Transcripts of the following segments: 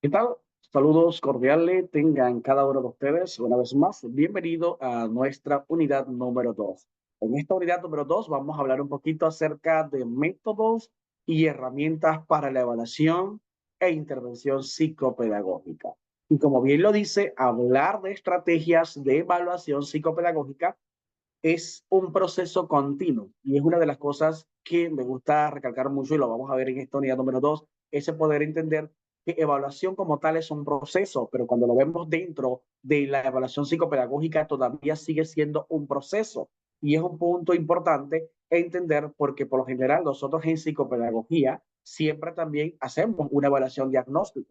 ¿Qué tal? Saludos cordiales tengan cada uno de ustedes una vez más. Bienvenido a nuestra unidad número 2. En esta unidad número 2 vamos a hablar un poquito acerca de métodos y herramientas para la evaluación e intervención psicopedagógica. Y como bien lo dice, hablar de estrategias de evaluación psicopedagógica es un proceso continuo y es una de las cosas que me gusta recalcar mucho y lo vamos a ver en esta unidad número 2, ese poder entender que evaluación como tal es un proceso, pero cuando lo vemos dentro de la evaluación psicopedagógica todavía sigue siendo un proceso y es un punto importante entender porque por lo general nosotros en psicopedagogía siempre también hacemos una evaluación diagnóstica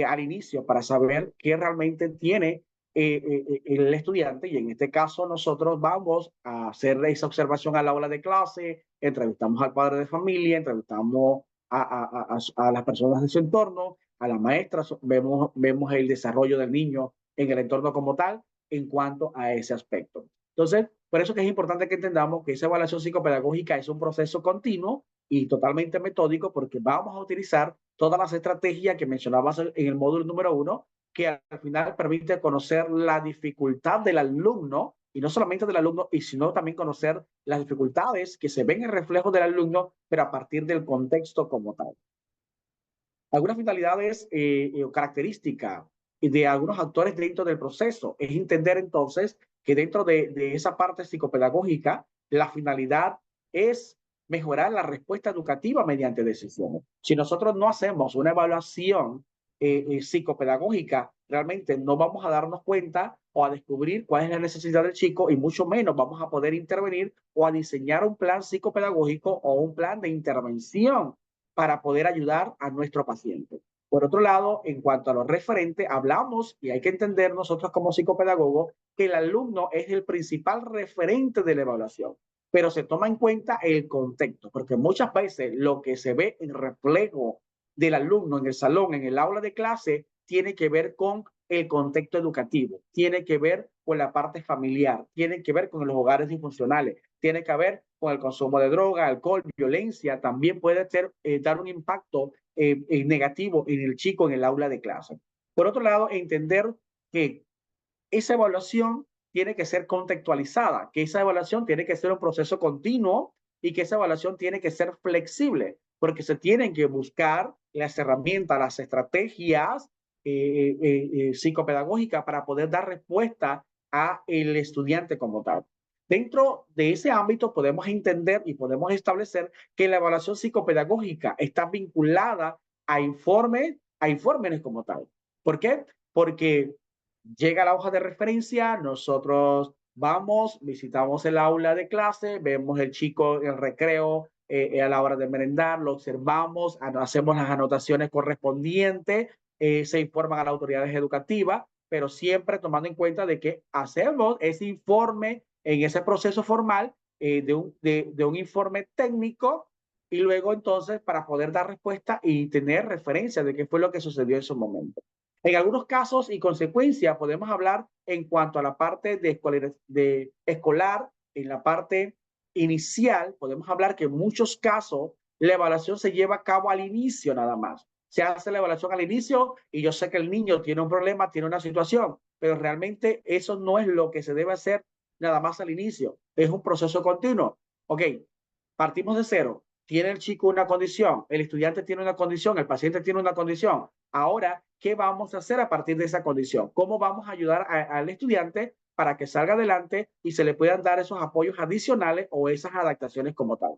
al inicio para saber qué realmente tiene el estudiante y en este caso nosotros vamos a hacer esa observación al aula de clase, entrevistamos al padre de familia, entrevistamos a las personas de su entorno, a las maestras, vemos el desarrollo del niño en el entorno como tal en cuanto a ese aspecto. Entonces, por eso que es importante que entendamos que esa evaluación psicopedagógica es un proceso continuo y totalmente metódico porque vamos a utilizar todas las estrategias que mencionabas en el módulo número 1, que al final permite conocer la dificultad del alumno, y no solamente del alumno, y sino también conocer las dificultades que se ven en el reflejo del alumno, pero a partir del contexto como tal. Algunas finalidades o características de algunos actores dentro del proceso es entender entonces que dentro de esa parte psicopedagógica, la finalidad es mejorar la respuesta educativa mediante decisiones. Si nosotros no hacemos una evaluación psicopedagógica, realmente no vamos a darnos cuenta o a descubrir cuál es la necesidad del chico y mucho menos vamos a poder intervenir o a diseñar un plan psicopedagógico o un plan de intervención para poder ayudar a nuestro paciente. Por otro lado, en cuanto a lo referente, hablamos y hay que entender nosotros como psicopedagogos que el alumno es el principal referente de la evaluación, pero se toma en cuenta el contexto, porque muchas veces lo que se ve en reflejo del alumno en el salón, en el aula de clase, tiene que ver con el contexto educativo, tiene que ver con la parte familiar, tiene que ver con los hogares disfuncionales, tiene que ver con el consumo de droga, alcohol, violencia, también puede ser, dar un impacto negativo en el chico en el aula de clase. Por otro lado, entender que esa evaluación tiene que ser contextualizada, que esa evaluación tiene que ser un proceso continuo y que esa evaluación tiene que ser flexible, porque se tienen que buscar las herramientas, las estrategias psicopedagógicas para poder dar respuesta a el estudiante como tal. Dentro de ese ámbito podemos entender y podemos establecer que la evaluación psicopedagógica está vinculada a informes como tal. ¿Por qué? Porque llega la hoja de referencia, nosotros vamos, visitamos el aula de clase, vemos el chico en el recreo a la hora de merendar, lo observamos, hacemos las anotaciones correspondientes, se informan a las autoridades educativas, pero siempre tomando en cuenta de que hacemos ese informe en ese proceso formal de un informe técnico y luego entonces para poder dar respuesta y tener referencia de qué fue lo que sucedió en su momento. En algunos casos y consecuencias podemos hablar en cuanto a la parte de escolar, en la parte inicial, podemos hablar que en muchos casos la evaluación se lleva a cabo al inicio nada más. Se hace la evaluación al inicio y yo sé que el niño tiene un problema, tiene una situación, pero realmente eso no es lo que se debe hacer nada más al inicio. Es un proceso continuo. Ok, partimos de cero. Tiene el chico una condición, el estudiante tiene una condición, el paciente tiene una condición. Ahora, ¿qué vamos a hacer a partir de esa condición? ¿Cómo vamos a ayudar al estudiante para que salga adelante y se le puedan dar esos apoyos adicionales o esas adaptaciones como tal?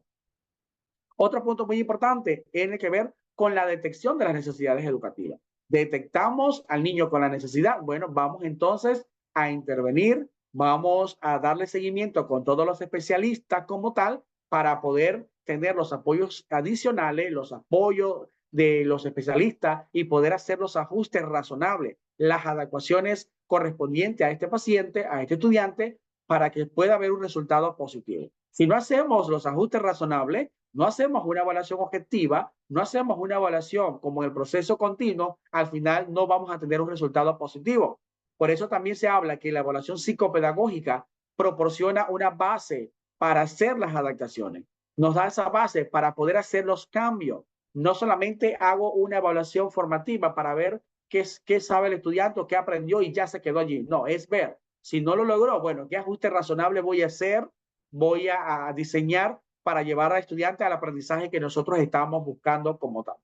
Otro punto muy importante tiene que ver con la detección de las necesidades educativas. Detectamos al niño con la necesidad, bueno, vamos entonces a intervenir, vamos a darle seguimiento con todos los especialistas como tal para poder tener los apoyos adicionales, los apoyos de los especialistas y poder hacer los ajustes razonables, las adecuaciones correspondientes a este paciente, a este estudiante, para que pueda haber un resultado positivo. Si no hacemos los ajustes razonables, no hacemos una evaluación objetiva, no hacemos una evaluación como en el proceso continuo, al final no vamos a tener un resultado positivo. Por eso también se habla que la evaluación psicopedagógica proporciona una base para hacer las adaptaciones. Nos da esa base para poder hacer los cambios. No solamente hago una evaluación formativa para ver qué sabe el estudiante o qué aprendió y ya se quedó allí. No, es ver. Si no lo logró, bueno, ¿qué ajuste razonable voy a hacer? Voy a diseñar para llevar al estudiante al aprendizaje que nosotros estamos buscando como tal.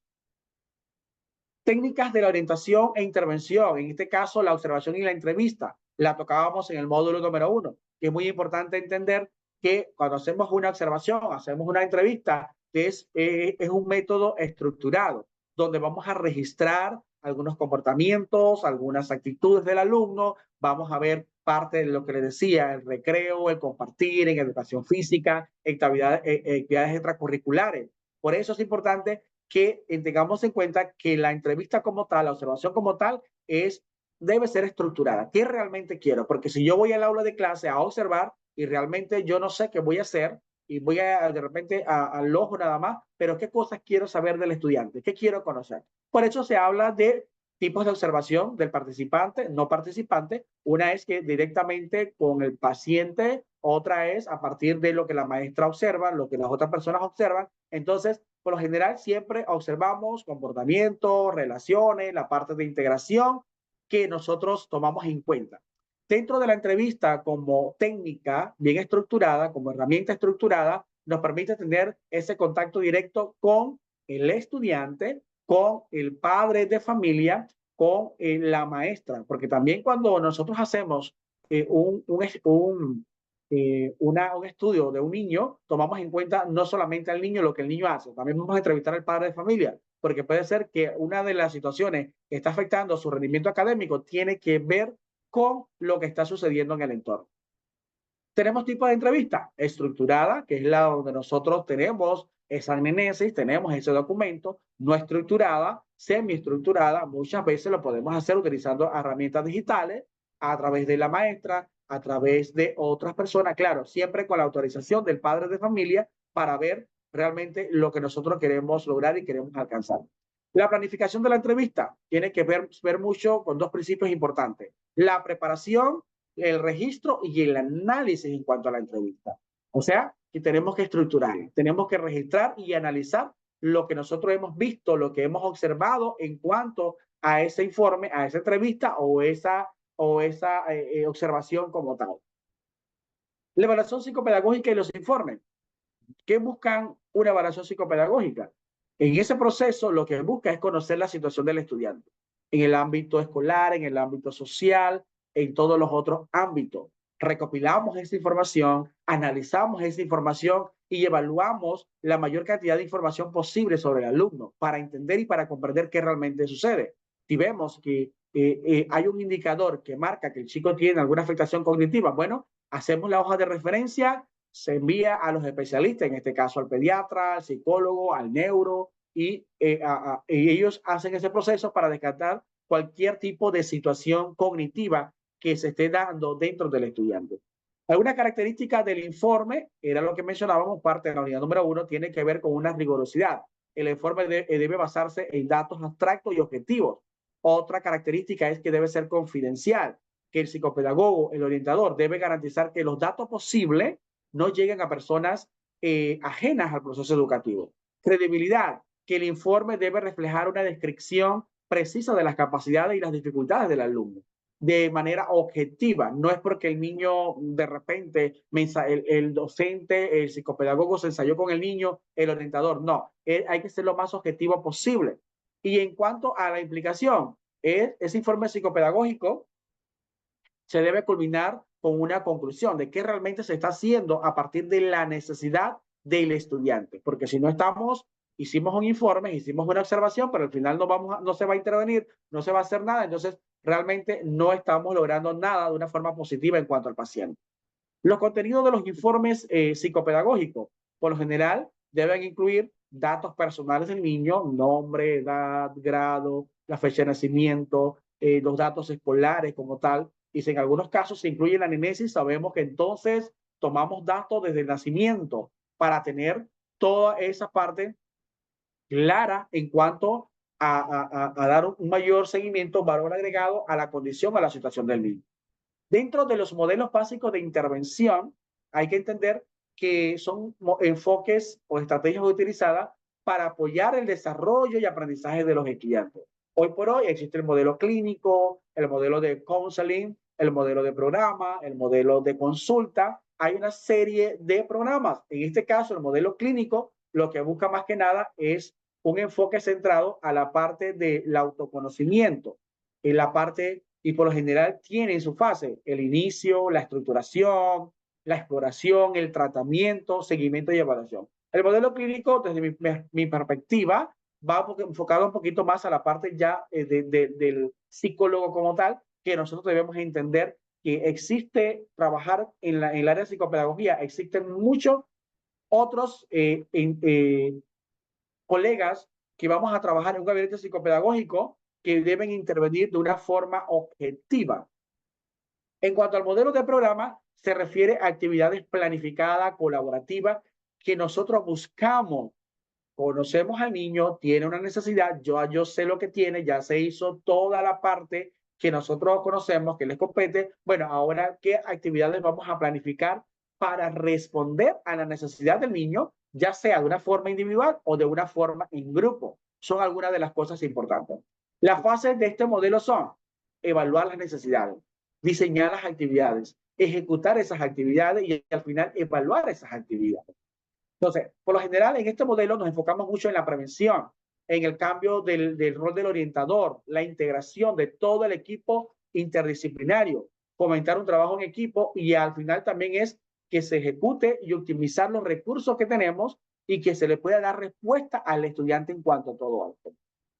Técnicas de la orientación e intervención, en este caso la observación y la entrevista, la tocábamos en el módulo número 1, que es muy importante entender que cuando hacemos una observación, hacemos una entrevista, es un método estructurado, donde vamos a registrar algunos comportamientos, algunas actitudes del alumno, vamos a ver parte de lo que le decía, el recreo, el compartir, en educación física, actividades extracurriculares. Por eso es importante que tengamos en cuenta que la entrevista como tal, la observación como tal, debe ser estructurada. ¿Qué realmente quiero? Porque si yo voy al aula de clase a observar y realmente yo no sé qué voy a hacer y voy de repente al ojo nada más, pero ¿qué cosas quiero saber del estudiante? ¿Qué quiero conocer? Por eso se habla de tipos de observación del participante, no participante. Una es que directamente con el paciente, otra es a partir de lo que la maestra observa, lo que las otras personas observan. Entonces, por lo general, siempre observamos comportamiento, relaciones, la parte de integración que nosotros tomamos en cuenta. Dentro de la entrevista, como técnica bien estructurada, como herramienta estructurada, nos permite tener ese contacto directo con el estudiante, con el padre de familia, con la maestra, porque también cuando nosotros hacemos un estudio de un niño, tomamos en cuenta no solamente al niño, lo que el niño hace, también vamos a entrevistar al padre de familia, porque puede ser que una de las situaciones que está afectando su rendimiento académico tiene que ver con lo que está sucediendo en el entorno. Tenemos tipo de entrevista estructurada, que es la donde nosotros tenemos esa anamnesis, tenemos ese documento, no estructurada, semiestructurada, muchas veces lo podemos hacer utilizando herramientas digitales a través de la maestra, a través de otras personas, claro, siempre con la autorización del padre de familia para ver realmente lo que nosotros queremos lograr y queremos alcanzar. La planificación de la entrevista tiene que ver mucho con dos principios importantes: la preparación, el registro y el análisis en cuanto a la entrevista. O sea, que tenemos que estructurar, tenemos que registrar y analizar lo que nosotros hemos visto, lo que hemos observado en cuanto a ese informe, a esa entrevista o esa observación como tal. La evaluación psicopedagógica y los informes. ¿Qué buscan una evaluación psicopedagógica? En ese proceso lo que busca es conocer la situación del estudiante en el ámbito escolar, en el ámbito social, en todos los otros ámbitos. Recopilamos esa información, analizamos esa información y evaluamos la mayor cantidad de información posible sobre el alumno para entender y para comprender qué realmente sucede. Si vemos que hay un indicador que marca que el chico tiene alguna afectación cognitiva, bueno, hacemos la hoja de referencia, se envía a los especialistas, en este caso al pediatra, al psicólogo, al neuro, y ellos hacen ese proceso para descartar cualquier tipo de situación cognitiva que se esté dando dentro del estudiante. Alguna característica del informe, era lo que mencionábamos, parte de la unidad número 1, tiene que ver con una rigurosidad. El informe debe basarse en datos abstractos y objetivos. Otra característica es que debe ser confidencial, que el psicopedagogo, el orientador, debe garantizar que los datos posibles no lleguen a personas ajenas al proceso educativo. Credibilidad, que el informe debe reflejar una descripción precisa de las capacidades y las dificultades del alumno de manera objetiva. No es porque el niño de repente, el docente, el psicopedagogo se ensayó con el niño, el orientador, no, hay que ser lo más objetivo posible. Y en cuanto a la implicación, ese informe psicopedagógico se debe culminar con una conclusión de qué realmente se está haciendo a partir de la necesidad del estudiante, porque si no hicimos un informe, hicimos una observación, pero al final no se va a intervenir, no se va a hacer nada, entonces realmente no estamos logrando nada de una forma positiva en cuanto al paciente. Los contenidos de los informes psicopedagógicos, por lo general, deben incluir datos personales del niño, nombre, edad, grado, la fecha de nacimiento, los datos escolares como tal. Y si en algunos casos se incluye la anamnesis, sabemos que entonces tomamos datos desde el nacimiento para tener toda esa parte clara en cuanto a dar un mayor seguimiento, valor agregado a la condición, a la situación del niño. Dentro de los modelos básicos de intervención, hay que entender que son enfoques o estrategias utilizadas para apoyar el desarrollo y aprendizaje de los estudiantes. Hoy por hoy existe el modelo clínico, el modelo de counseling, el modelo de programa, el modelo de consulta. Hay una serie de programas. En este caso, el modelo clínico lo que busca más que nada es un enfoque centrado a la parte del autoconocimiento, en la parte, y por lo general tiene en su fase el inicio, la estructuración, la exploración, el tratamiento, seguimiento y evaluación. El modelo clínico, desde mi perspectiva, va enfocado un poquito más a la parte ya del psicólogo como tal, que nosotros debemos entender que existe trabajar en el área de psicopedagogía, existen muchos otros colegas que vamos a trabajar en un gabinete psicopedagógico que deben intervenir de una forma objetiva. En cuanto al modelo de programa, se refiere a actividades planificadas, colaborativas, que nosotros buscamos. Conocemos al niño, tiene una necesidad, yo sé lo que tiene, ya se hizo toda la parte que nosotros conocemos, que les compete. Bueno, ahora, ¿qué actividades vamos a planificar para responder a la necesidad del niño, ya sea de una forma individual o de una forma en grupo? Son algunas de las cosas importantes. Las fases de este modelo son evaluar las necesidades, diseñar las actividades, ejecutar esas actividades y al final evaluar esas actividades. Entonces, por lo general, en este modelo nos enfocamos mucho en la prevención, en el cambio del rol del orientador, la integración de todo el equipo interdisciplinario, fomentar un trabajo en equipo y al final también es que se ejecute y optimizar los recursos que tenemos y que se le pueda dar respuesta al estudiante en cuanto a todo esto.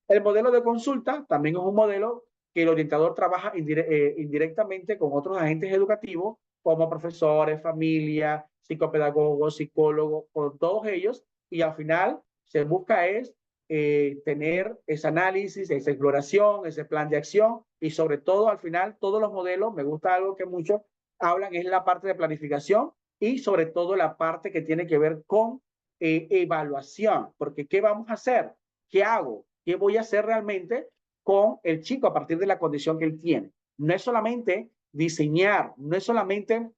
El modelo de consulta también es un modelo que el orientador trabaja indirectamente con otros agentes educativos, como profesores, familia, psicopedagogos, psicólogos, con todos ellos, y al final se busca es tener ese análisis, esa exploración, ese plan de acción, y sobre todo al final todos los modelos, me gusta algo que muchos hablan, es la parte de planificación y sobre todo la parte que tiene que ver con evaluación, porque ¿qué vamos a hacer? ¿Qué hago? ¿Qué voy a hacer realmente con el chico a partir de la condición que él tiene? No es solamente diseñar, no es solamente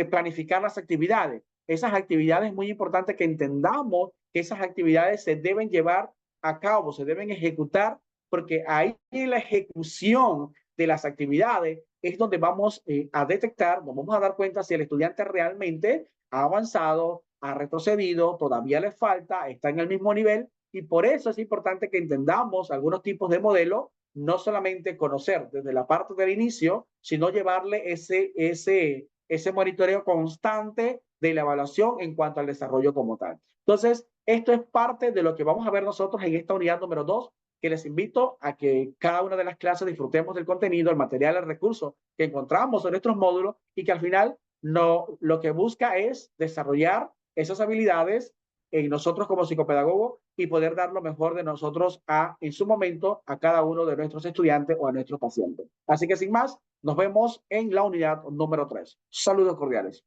planificar las actividades. Esas actividades es muy importante que entendamos que esas actividades se deben llevar a cabo, se deben ejecutar, porque ahí en la ejecución de las actividades es donde vamos a detectar, nos vamos a dar cuenta si el estudiante realmente ha avanzado, ha retrocedido, todavía le falta, está en el mismo nivel, y por eso es importante que entendamos algunos tipos de modelos, no solamente conocer desde la parte del inicio, sino llevarle ese monitoreo constante de la evaluación en cuanto al desarrollo como tal. Entonces, esto es parte de lo que vamos a ver nosotros en esta unidad número 2, que les invito a que cada una de las clases disfrutemos del contenido, el material, el recurso que encontramos en nuestros módulos y que al final lo que busca es desarrollar esas habilidades en nosotros como psicopedagogos y poder dar lo mejor de nosotros en su momento a cada uno de nuestros estudiantes o a nuestros pacientes. Así que sin más, nos vemos en la unidad número 3. Saludos cordiales.